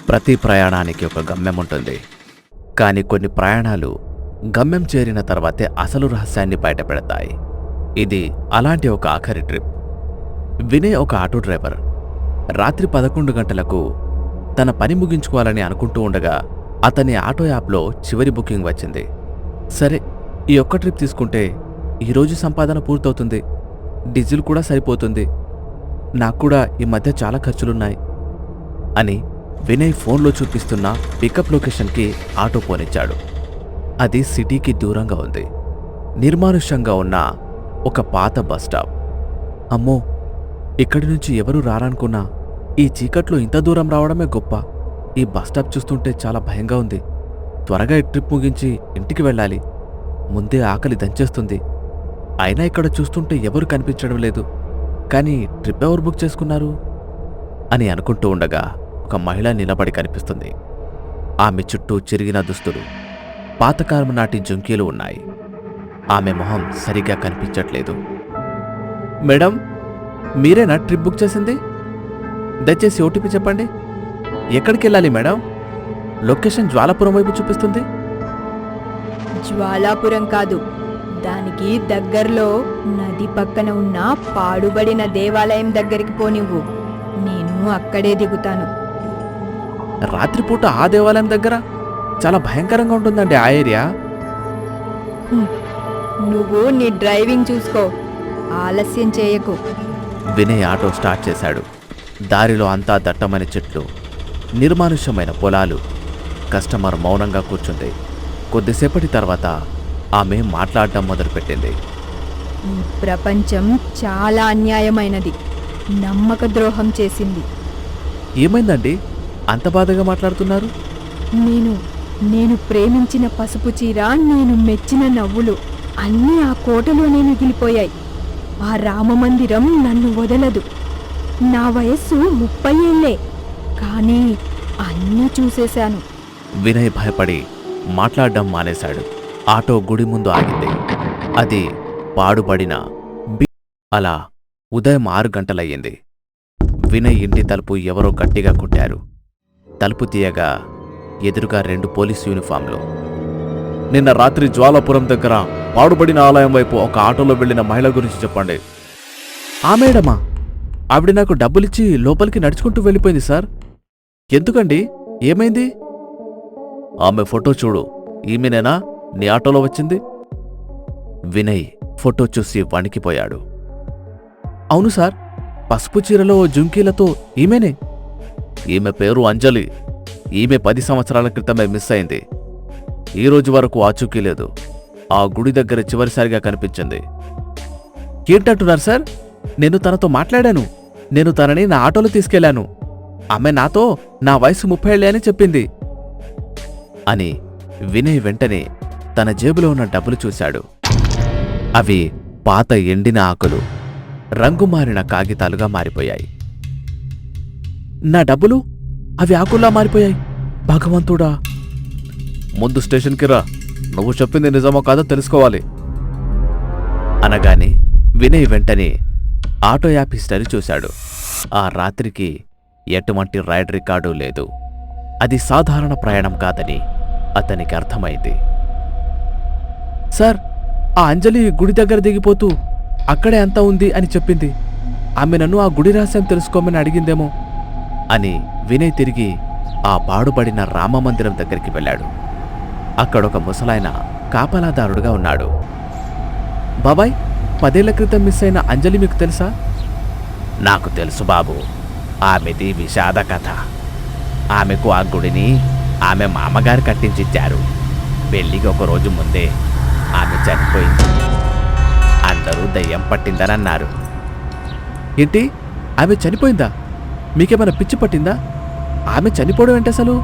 ప్రతి ప్రయాణానికి ఒక గమ్యం ఉంటుంది. కానీ కొన్ని ప్రయాణాలు గమ్యం చేరిన తర్వాతే అసలు రహస్యాన్ని బయటపెడతాయి. ఇది అలాంటి ఒక ఆఖరి ట్రిప్. వినయ్ ఒక ఆటో డ్రైవర్. రాత్రి 11 గంటలకు తన పని ముగించుకోవాలని అనుకుంటూ ఉండగా అతని ఆటో యాప్లో చివరి బుకింగ్ వచ్చింది. సరే, ఈ ఒక్క ట్రిప్ తీసుకుంటే ఈరోజు సంపాదన పూర్తవుతుంది, డీజిల్ కూడా సరిపోతుంది, నాకు కూడా ఈ మధ్య చాలా ఖర్చులున్నాయి అని వినయ్ ఫోన్లో చూపిస్తున్న పికప్ లొకేషన్కి ఆటో పోనిచ్చాడు. అది సిటీకి దూరంగా ఉంది. నిర్మానుష్యంగా ఉన్న ఒక పాత బస్టాప్. అమ్మో, ఇక్కడి నుంచి ఎవరూ రారనుకున్నా ఈ చీకట్లో ఇంత దూరం రావడమే గొప్ప. ఈ బస్టాప్ చూస్తుంటే చాలా భయంగా ఉంది. త్వరగా ఈ ట్రిప్ ముగించి ఇంటికి వెళ్ళాలి. ముందే ఆకలి దంచేస్తుంది. అయినా ఇక్కడ చూస్తుంటే ఎవరు కనిపించడం లేదు. కానీ ట్రిప్ ఎవరు బుక్ చేసుకున్నారు అని అనుకుంటూ ఉండగా ఒక మహిళ నిలబడి కనిపిస్తుంది. ఆమె చుట్టూ చిరిగిన దుస్తులు, పాతకాలం నాటి జుంకీలు ఉన్నాయి. ఆమె మొహం సరిగ్గా కనిపించట్లేదు. మేడం, మీరేనా ట్రిప్ బుక్ చేసింది? దయచేసి ఓటీపీ చెప్పండి. ఎక్కడికి వెళ్ళాలి మేడం? లొకేషన్ జ్వాలాపురం వైపు చూపిస్తుంది. జ్వాలాపురం కాదు, దానికి దగ్గరలో నది పక్కన ఉన్న పాడుబడిన దేవాలయం దగ్గరికి పోనివ్వు. నేను అక్కడే దిగుతాను. రాత్రిపూట ఆ దేవాలయం దగ్గర చాలా భయంకరంగా ఉంటుందండి ఆ ఏరియా. నువ్వు నీ డ్రైవింగ్ చూసుకో, ఆలస్యం చేయకు. వినయ్ ఆటో స్టార్ట్ చేశాడు. దారిలో అంతా దట్టమైన చెట్లు, నిర్మానుష్యమైన పొలాలు. కస్టమర్ మౌనంగా కూర్చుంది. కొద్దిసేపటి తర్వాత ఆమె మాట్లాడడం మొదలుపెట్టింది. ఈ ప్రపంచం చాలా అన్యాయమైనది, నమ్మక ద్రోహం చేసింది. ఏమైందండి అంత బాధగా మాట్లాడుతున్నారు? నేను ప్రేమించిన పసుపు చీర, నేను మెచ్చిన నవ్వులు అన్నీ ఆ కోటలోనే మిగిలిపోయాయి. ఆ రామమందిరం నన్ను వదలదు. నా వయస్సు 30 ఏళ్లే, కానీ అన్నీ చూసేశాను. వినయ్ భయపడి మాట్లాడడం మానేశాడు. ఆటో గుడి ముందు ఆగింది. అది పాడుబడిన అలా ఉదయం 6 గంటలయ్యింది. వినయ్ ఇంటి తలుపు ఎవరో గట్టిగా కొట్టారు. తలుపు తీయగా ఎదురుగా 2 పోలీసు యూనిఫామ్లు. నిన్న రాత్రి జ్వాలాపురం దగ్గర పాడుబడిన ఆలయం వైపు ఒక ఆటోలో వెళ్లిన మహిళ గురించి చెప్పండి. ఆ మేడమా? ఆవిడ నాకు డబ్బులిచ్చి లోపలికి నడుచుకుంటూ వెళ్ళిపోయింది సార్. ఎందుకండి, ఏమైంది? ఆమె ఫోటో చూడు. ఈమెనేనా నీ ఆటోలో వచ్చింది? వినయ్ ఫోటో చూసి వణికిపోయాడు. అవును సార్, పసుపు చీరలో జుంకీలతో ఈమెనే. ఈమె పేరు అంజలి. ఈమె 10 సంవత్సరాల క్రితమే మిస్ అయింది. ఈ రోజు వరకు ఆచూకీ లేదు. ఆ గుడి దగ్గర చివరిసారిగా కనిపించింది. ఏంటంటున్నారు సార్? నేను తనతో మాట్లాడాను. నేను తనని నా ఆటోలో తీసుకెళ్లాను. ఆమె నాతో నా వయసు 30 ఏళ్లే అని చెప్పింది అని వినయ్ వెంటనే తన జేబులో ఉన్న డబ్బులు చూశాడు. అవి పాత ఎండిన ఆకులు, రంగుమారిన కాగితాలుగా మారిపోయాయి. నా డబ్బులు అవి ఆకుల్లా మారిపోయాయి. భగవంతుడా! ముందు స్టేషన్కి రా, నువ్వు చెప్పింది నిజమో కాదో తెలుసుకోవాలి అనగానే వినయ్ వెంటనే ఆటో యాప్ హిస్టరీ చూశాడు. ఆ రాత్రికి ఎటువంటి రైడ్ రికార్డు లేదు. అది సాధారణ ప్రయాణం కాదని అతనికి అర్థమైంది. సార్, ఆ అంజలి గుడి దగ్గర దిగిపోతూ అక్కడే అంతా ఉంది అని చెప్పింది. ఆమె నన్ను ఆ గుడి రహస్యం తెలుసుకోమని అడిగిందేమో అని వినయ్ తిరిగి ఆ పాడుబడిన రామమందిరం దగ్గరికి వెళ్ళాడు. అక్కడొక ముసలాయన కాపలాదారుడుగా ఉన్నాడు. బాబాయ్, 10 ఏళ్ల క్రితం మిస్ అయిన అంజలి మీకు తెలుసా? నాకు తెలుసు బాబు. ఆమెది విషాద కథ. ఆమెకు ఆ గుడిని ఆమె మామగారు కట్టించిచ్చారు. పెళ్లికి 1 రోజు ముందే ఆమె చనిపోయింది. అందరూ దయ్యం పట్టిందని అన్నారు. ఏంటి, ఆమె చనిపోయిందా? మీకేమైనా పిచ్చి పట్టిందా? ఆమె చనిపోవడం ఏంటి అసలు?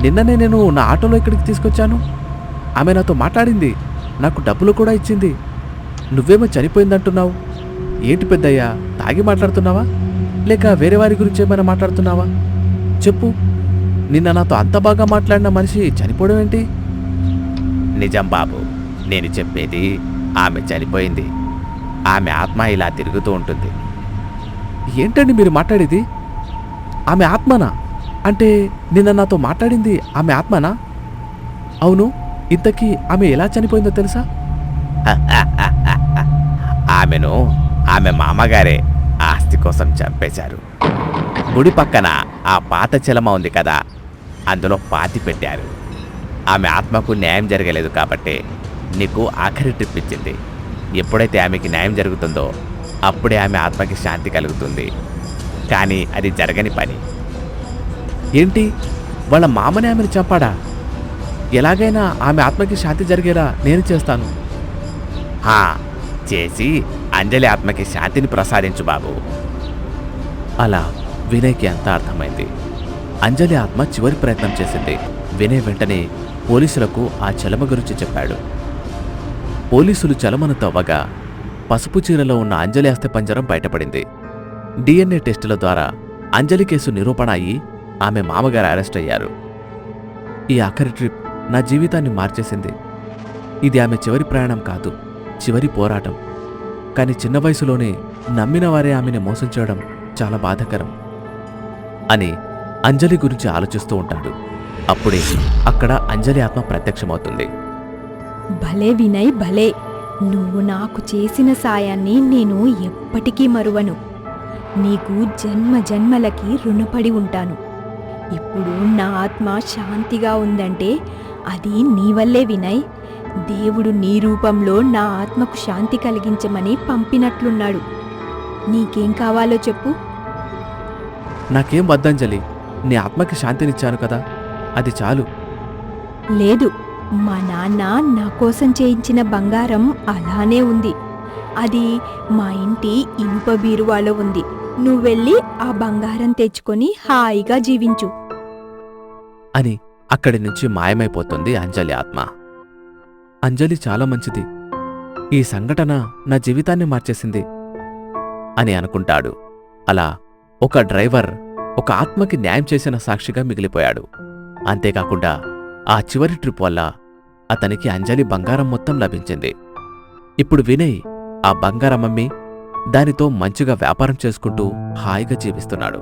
నిన్ననే నేను నా ఆటోలో ఇక్కడికి తీసుకొచ్చాను. ఆమె నాతో మాట్లాడింది, నాకు డబ్బులు కూడా ఇచ్చింది. నువ్వేమో చనిపోయిందంటున్నావు. ఏంటి పెద్దయ్యా, తాగి మాట్లాడుతున్నావా లేక వేరే వారి గురించి ఏమైనా మాట్లాడుతున్నావా? చెప్పు, నిన్న నాతో అంత బాగా మాట్లాడిన మనిషి చనిపోవడం ఏంటి? నిజం బాబు, నేను చెప్పేది ఆమె చనిపోయింది. ఆమె ఆత్మ ఇలా తిరుగుతూ ఉంటుంది. ఏంటండి మీరు మాట్లాడేది? ఆమె ఆత్మనా? అంటే నిన్న నాతో మాట్లాడింది ఆమె ఆత్మనా? అవును, ఇంతకీ ఆమె ఎలా చనిపోయిందో తెలుసా? ఆమెను ఆమె మామగారే ఆస్తి కోసం చంపేశారు. గుడి పక్కన ఆ పాత చెలమ ఉంది కదా, అందులో పాతి పెట్టారు. ఆమె ఆత్మకు న్యాయం జరగలేదు కాబట్టి నీకు ఆఖరి ట్రిప్ ఇచ్చింది. ఎప్పుడైతే ఆమెకి న్యాయం జరుగుతుందో అప్పుడే ఆమె ఆత్మకి శాంతి కలుగుతుంది. కానీ అది జరగని పని. ఏంటి, వాళ్ళ మామని ఆమెను చంపాడా? ఎలాగైనా ఆమె ఆత్మకి శాంతి జరిగేలా నేను చేస్తాను. చేసి అంజలి ఆత్మకి శాంతిని ప్రసాదించు బాబు. అలా వినయ్కి అంతా అర్థమైంది. అంజలి ఆత్మ చివరి ప్రయత్నం చేసింది. వినయ్ వెంటనే పోలీసులకు ఆ చలమ గురించి చెప్పాడు. పోలీసులు చలమను తవ్వగా పసుపు చీరలో ఉన్న అంజలి అస్థిపంజరం బయటపడింది. DNA టెస్టుల ద్వారా అంజలి కేసు నిరూపణ అయ్యి ఆమె మామగారు అరెస్ట్ అయ్యారు. ఈ ఆఖరి ట్రిప్ నా జీవితాన్ని మార్చేసింది. ఇది ఆమె చివరి ప్రయాణం కాదు, చివరి పోరాటం. కానీ చిన్న వయసులోనే నమ్మిన వారే ఆమెను మోసం చేయడం చాలా బాధాకరం అని అంజలి గురించి ఆలోచిస్తూ ఉంటాడు. అప్పుడే అక్కడ అంజలి ఆత్మ ప్రత్యక్షమవుతుంది. భలే వినయ్, భలే. నువ్వు నాకు చేసిన సాయాన్ని నేను ఎప్పటికీ మరువను. నీకు జన్మ జన్మలకి రుణపడి ఉంటాను. ఇప్పుడు నా ఆత్మ శాంతిగా ఉందంటే అది నీ వల్లే వినయ్. దేవుడు నీ రూపంలో నా ఆత్మకు శాంతి కలిగించమని పంపినట్లున్నాడు. నీకేం కావాలో చెప్పు. నాకేం వద్దంజలి, నీ ఆత్మకి శాంతినిచ్చాను కదా, అది చాలు. లేదు, మా నాన్న నా కోసం చేయించిన బంగారం అలానే ఉంది. అది మా ఇంటి ఇనుప బీరువాలో ఉంది. నువ్వెళ్ళి ఆ బంగారం తెచ్చుకొని హాయిగా జీవించు అని అక్కడి నుంచి మాయమైపోతుంది అంజలి ఆత్మ. అంజలి చాలా మంచిది. ఈ సంఘటన నా జీవితాన్ని మార్చేసింది అని అనుకుంటాడు. అలా ఒక డ్రైవర్ ఒక ఆత్మకి న్యాయం చేసిన సాక్షిగా మిగిలిపోయాడు. అంతేకాకుండా ఆ చివరి ట్రిప్ వల్ల అతనికి అంజలి బంగారం మొత్తం లభించింది. ఇప్పుడు వినయ్ ఆ బంగారం అమ్మి దానితో మంచిగా వ్యాపారం చేసుకుంటూ హాయిగా జీవిస్తున్నాడు.